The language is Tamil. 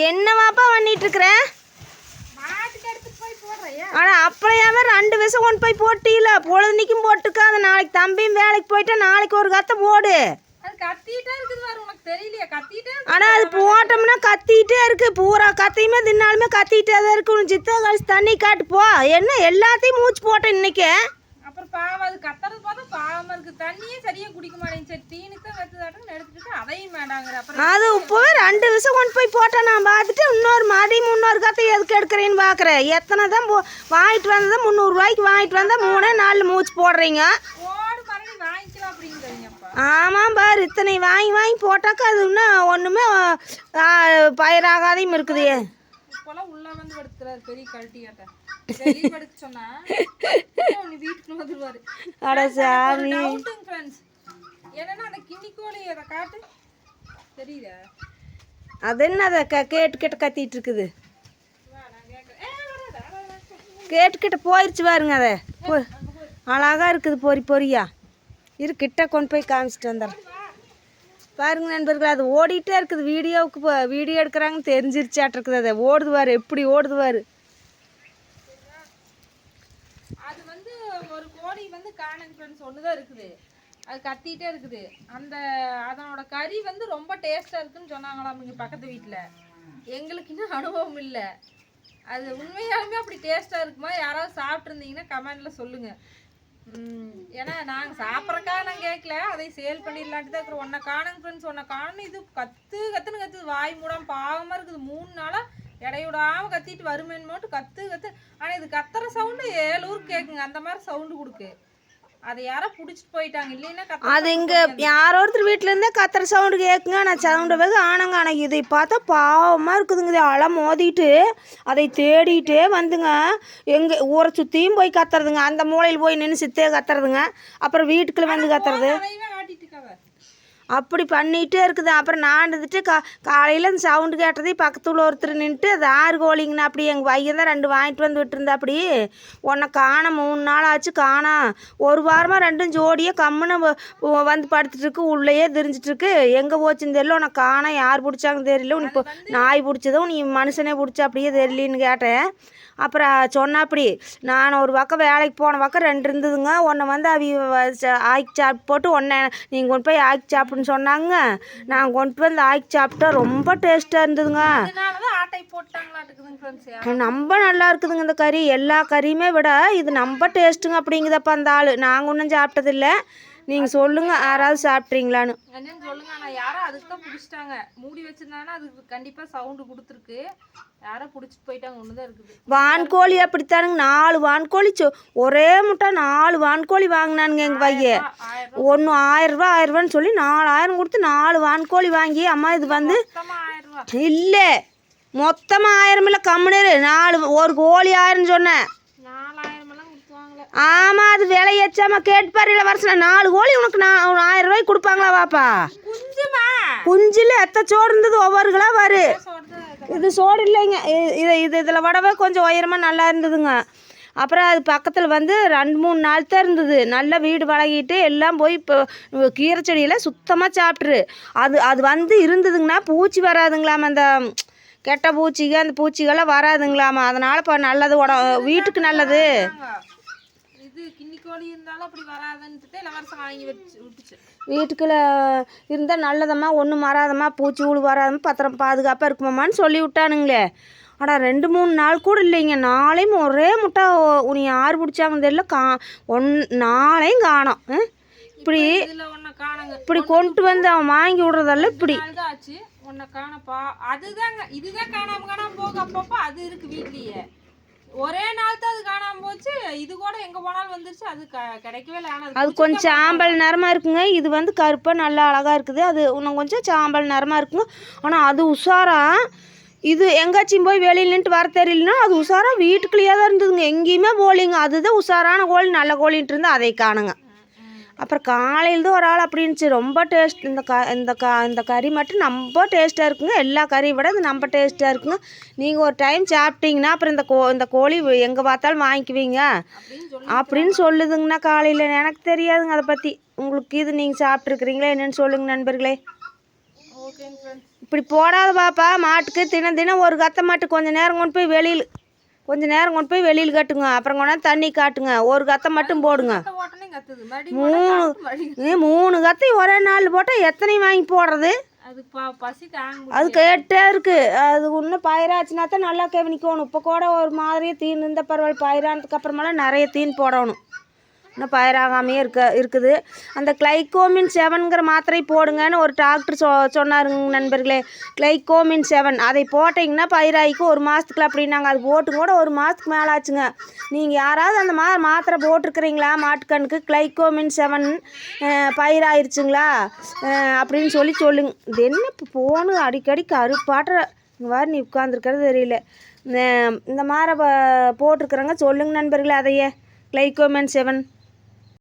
என்னவாப்பா பண்ணிட்டு இருக்கிற? ஆனால் அப்படியாவே 2 விஷம் கொண்டு போய் போட்டியில பொழுதுனிக்கும் போட்டுக்காத. நாளைக்கு தம்பியும் வேலைக்கு போயிட்டா நாளைக்கு ஒரு கத்தை போடு. ஆனால் அது போட்டோம்னா கத்திக்கிட்டே இருக்கு. பூரா கத்தையுமே தின்னாலுமே கத்திக்கிட்டே தான் இருக்கு. உன் சித்த கழிச்சு தண்ணி காட்டு போ. என்ன எல்லாத்தையும் மூச்சு போட்டேன் இன்னைக்கு. அப்புறம் பாவம் அது கத்துறது பார்த்தா பாவமா இருக்கு. தண்ணியே சரியா குடிக்க மாட்டேங்குது. சரி தீனிக்கு தான் வெத்துதாட்டுன்னு எடுத்துட்டு அதையும் வேண்டாங்கிற. அப்புறம் அது இப்போவே 2 விஷம் கொண்டு போய் போட்டேன். நான் பார்த்துட்டு இன்னொரு கத்தை எதுக்கு எடுக்கிறேன்னு பார்க்குறேன். எத்தனை தான் வாங்கிட்டு வந்ததை 300 ரூபாய்க்கு வாங்கிட்டு வந்தால் 3 நாளில் மூச்சு போடுறீங்க. வாங்கிக்கலாம் அப்படிங்கிறீங்கப்பா. ஆமாம் பாரு, இத்தனை வாங்கி போட்டாக்கா அது இன்னும் ஒன்றுமே பயிராகாதையும் இருக்குது. இப்போலாம் உள்ள வந்து படுத்துறாரு பெரிய கழட்டியாட்ட படுக்க சொன்னா வீட்டுக்கு வந்துருவாரு. அட சாமி, என்னன்னா அந்த கிண்ணிக்கோழி அதை காட்டு தெரியல. அது என்ன அதை கேட்டு கத்திட்டு இருக்குது. கேட்டுக்கிட்ட போயிடுச்சு பாருங்க. அதை அழகா இருக்குது. பொரியா இரு, கிட்ட கொண்டு போய் காமிச்சிட்டு வந்துடுறேன். பாருங்க நண்பர்கள், அது ஓடிட்டே இருக்குது. வீடியோ எடுக்கிறாங்கன்னு தெரிஞ்சிருச்சாட்டு இருக்குது. அதை ஓடுதுவார், எப்படி ஓடுதுவார். அது வந்து ஒரு கோழி வந்து காணன் ஃப்ரெண்ட்ஸ் ஒன்று தான் இருக்குது. அது கத்திட்டே இருக்குது. அதனோட கறி வந்து ரொம்ப டேஸ்ட்டாக இருக்குன்னு சொன்னாங்களாம் இங்கே பக்கத்து வீட்டில். எங்களுக்கு இன்னும் அனுபவம் இல்லை. அது உண்மையாலுமே அப்படி டேஸ்ட்டாக இருக்குமா? யாராவது சாப்பிட்ருந்தீங்கன்னா கமெண்டில் சொல்லுங்கள். ஏன்னா நாங்கள் சாப்பிட்றக்கா நான் கேட்கல, அதை சேல் பண்ணிடலான்ட்டு தான் இருக்கிறோம். ஒன்றை காணுங்க ஃப்ரெண்ட்ஸ், ஒன்றை காணும். இது கத்துது வாய் மூடாமல் பாவமாக இருக்குது. 3 நாளாக இடைவிடாமல் கத்திட்டு வருமேன்னு மட்டும் கத்து. ஆனால் இது கத்துற சவுண்டு 7 ஊருக்கு கேட்குங்க. அந்த மாதிரி சவுண்டு கொடுக்கு. அதை யாரோ பிடிச்சிட்டு போயிட்டாங்க. இல்லைன்னா அது இங்கே யாரோ ஒருத்தர் வீட்டிலேருந்தே கத்துற சவுண்டு கேட்குங்க. ஆனால் சவுண்டு வேக ஆனங்க. ஆனால் இதை பார்த்தா பாவமாக இருக்குதுங்க. அலை மோதிட்டு அதை தேடிட்டே வந்துங்க. எங்கள் ஊரை சுற்றியும் போய் கத்துறதுங்க. அந்த மூலையில் போய் நின்று சித்தே கத்துறதுங்க. அப்புறம் வீட்டுக்குள்ளே வந்து கத்துறது. அப்படி பண்ணிகிட்டே இருக்குது. அப்புறம் நான் இருந்துட்டு காலையில் அந்த சவுண்டு கேட்டதே பக்கத்தில் ஒருத்தர் நின்றுட்டு அது 6 கோழிங்கண்ணா. அப்படி எங்கள் பையன் தான் 2 வாங்கிட்டு வந்து விட்டுருந்தா. அப்படி உன்னை காணோம் 3 நாள் ஆச்சு காணோம். 1 வாரமாக 2 ஜோடியாக கம்முன்னு வந்து படுத்துட்டுருக்கு. உள்ளேயே தெரிஞ்சிட்ருக்கு. எங்கே போச்சுன்னு தெரியல. உனக்கு காணோம், யார் பிடிச்சாங்கன்னு தெரியல. உனக்கு நாய் பிடிச்சதும் நீ மனுஷனே பிடிச்சா அப்படியே தெரியலன்னு கேட்டேன். அப்புறம் சொன்னாப்படி நான் ஒரு பக்கம் வேலைக்கு போன பக்கம் 2 இருந்ததுங்க. ஒன்றை வந்து ஆக்கி சாப்பிட்டு போட்டு ஒன்றை நீங்கள் கொண்டு போய் ஆக்கி சாப்பிட்டுன்னு சொன்னாங்க. நான் கொண்டு வந்து ஆக்கி சாப்பிட்டா ரொம்ப டேஸ்ட்டாக இருந்ததுங்க. ரொம்ப நல்லா இருக்குதுங்க இந்த கறி. எல்லா கறியுமே விட இது ரொம்ப டேஸ்ட்டுங்க அப்படிங்குதப்பா அந்த ஆள். நாங்கள் ஒன்றும் சாப்பிட்டதில்லை. நீங்கள் சொல்லுங்கள், யாராவது சாப்பிட்றீங்களான்னு என்னன்னு சொல்லுங்க. ஆனால் யாரோ அதுக்கு தான் பிடிச்சிட்டாங்க. மூடி வச்சிருந்தாங்கன்னா அதுக்கு கண்டிப்பாக சவுண்டு கொடுத்துருக்கு. யாரோ பிடிச்சிட்டு போயிட்டாங்க. ஒன்று தான் இருக்குது. வான்கோழி அப்படித்தானுங்க. 4 வான்கோழி ஒரே முட்டை 4 வான்கோழி வாங்கினானுங்க எங்கள் பையன். ஒன்று 1000 ரூபான்னு சொல்லி 4000 கொடுத்து 4 வான்கோழி வாங்கி. அம்மா இது வந்து இல்லை மொத்தமாக 1000 இல்லை கம்முனு 4 ஒரு கோழி 1000 சொன்னேன். ஆமாம், அது விலை ஏச்சாமா கேட்டுப்பாரு. இல்லை வருஷம் 4 கோழி உனக்கு 1000 ரூபாய்க்கு கொடுப்பாங்களா? வாப்பா குஞ்சில் எத்த சோடு இருந்தது ஒவ்வொரு கிலோ வரும். இது சோடு இல்லைங்க. இதில் விடவே கொஞ்சம் உயரமாக நல்லா இருந்ததுங்க. அப்புறம் அது பக்கத்தில் வந்து 2-3 நாள் தான் இருந்தது. நல்லா வீடு பழகிட்டு எல்லாம் போய் இப்போ கீரை செடியில் சுத்தமாக சாப்பிட்ரு. அது வந்து இருந்ததுங்கன்னா பூச்சி வராதுங்களாம். அந்த கெட்ட பூச்சிங்க அந்த பூச்சிகள்லாம் வராதுங்களாமா. அதனால் இப்போ நல்லது வீட்டுக்கு நல்லது. கிண்ணிக்கோழி இருந்தாலும் அப்படி வராதுன்ட்டு இலவசம் வாங்கி விட்டுச்சு. வீட்டுக்குள்ள இருந்தால் நல்லதம்மா, ஒன்றும் வராதம்மா, பூச்சி ஊழு வராதம்மா, பத்திரம் பாதுகாப்பாக இருக்குமாம்மான்னு சொல்லி விட்டானுங்களே. ஆனால் 2-3 நாள் கூட இல்லைங்க. நாளையும் ஒரே முட்டை நீ யார் பிடிச்சாங்கன்னு தெரியல. 1 நாளையும் காணோம். இப்படி கொண்டு வந்து அவன் வாங்கி விடுறதால இப்படி ஆச்சு. ஒன்றை காணப்பா இதுதான் காணாம போக. அப்பப்போ அது இருக்கு வீட்லேயே. ஒரே நாள் தான் அது காணாம போச்சு. இது கூட எங்கே போனாலும் வந்துருச்சு. அது கிடைக்கவே இல்லை. ஆனால் அது கொஞ்சம் சாம்பல் நிறமாக இருக்குங்க. இது வந்து கருப்பாக நல்லா அழகாக இருக்குது. அது இன்னும் கொஞ்சம் சாம்பல் நிறமாக இருக்குங்க. ஆனால் அது உஷாராக இது எங்காச்சும் போய் வெளியில் நின்றுட்டு வர தெரியலன்னா அது உஷாராக வீட்டுக்குள்ளேயே தான் இருந்ததுங்க. எங்கேயுமே போலிங்க. அதுதான் உஷாரான கோழி, நல்ல கோழின்ட்டு இருந்தால் அதை காணுங்க. அப்புறம் காலையில் தான் ஒரு ஆள் அப்படின்ச்சு. ரொம்ப டேஸ்ட் இந்த கறி மட்டும் ரொம்ப டேஸ்ட்டாக இருக்குங்க. எல்லா கறியை விட இது ரொம்ப டேஸ்ட்டாக இருக்குங்க. நீங்கள் ஒரு டைம் சாப்பிட்டீங்கன்னா அப்புறம் இந்த கோழி எங்கே பார்த்தாலும் வாங்கிக்குவீங்க அப்படின்னு சொல்லுதுங்கண்ணா காலையில். எனக்கு தெரியாதுங்க அதை பற்றி. உங்களுக்கு இது நீங்கள் சாப்பிட்ருக்குறீங்களா என்னென்னு சொல்லுங்கள் நண்பர்களே. இப்படி போடாத பாப்பா. மாட்டுக்கு தினம் தினம் ஒரு கத்தை மாட்டு கொஞ்சம் நேரம் கொண்டு போய் வெளியில் கட்டுங்க. அப்புறம் கொண்டாந்து தண்ணி காட்டுங்க. ஒரு கத்தை மட்டும் போடுங்க. ஓட்டனே கத்துது மறுபடியும் 3 கத்தை ஒரே நாள் போட்டால் எத்தனை வாங்கி போடுறது? அது பசி தாங்க அது கேட்டே இருக்குது. அது இன்னும் பயிராச்சுன்னா தான் நல்லா கவனிக்கணும். இப்போ கூட ஒரு மாதிரியே தீன் இருந்த பரவாயில்ல. பயிரானதுக்கு அப்புறமெல்லாம் நிறைய தீன் போடணும். இன்னும் பயிராகாமையே இருக்குது. அந்த கிளைகோமின் 7ங்கிற மாத்திரை போடுங்கன்னு ஒரு டாக்டர் சொன்னாருங்க நண்பர்களே. கிளைகோமின் 7 அதை போட்டிங்கன்னா பயிராய்க்கு 1 மாதத்துக்குள்ள அப்படின்னாங்க. அது போட்டு கூட 1 மாதத்துக்கு மேலே ஆச்சுங்க. நீங்கள் யாராவது அந்த மாத்திரை போட்டிருக்கிறீங்களா மாட்டுக்கண்ணுக்கு? கிளைகோமின் 7 பயிராயிருச்சுங்களா அப்படின்னு சொல்லுங்க. இது என்ன இப்போ போன்னு அடிக்கடி கருப்பாட்டுற இங்கே வாரு நீ உட்காந்துருக்கிறது தெரியல. இந்த மாதிரி போட்டிருக்குறேங்க. சொல்லுங்க நண்பர்களே அதையே. கிளைகோமின் 7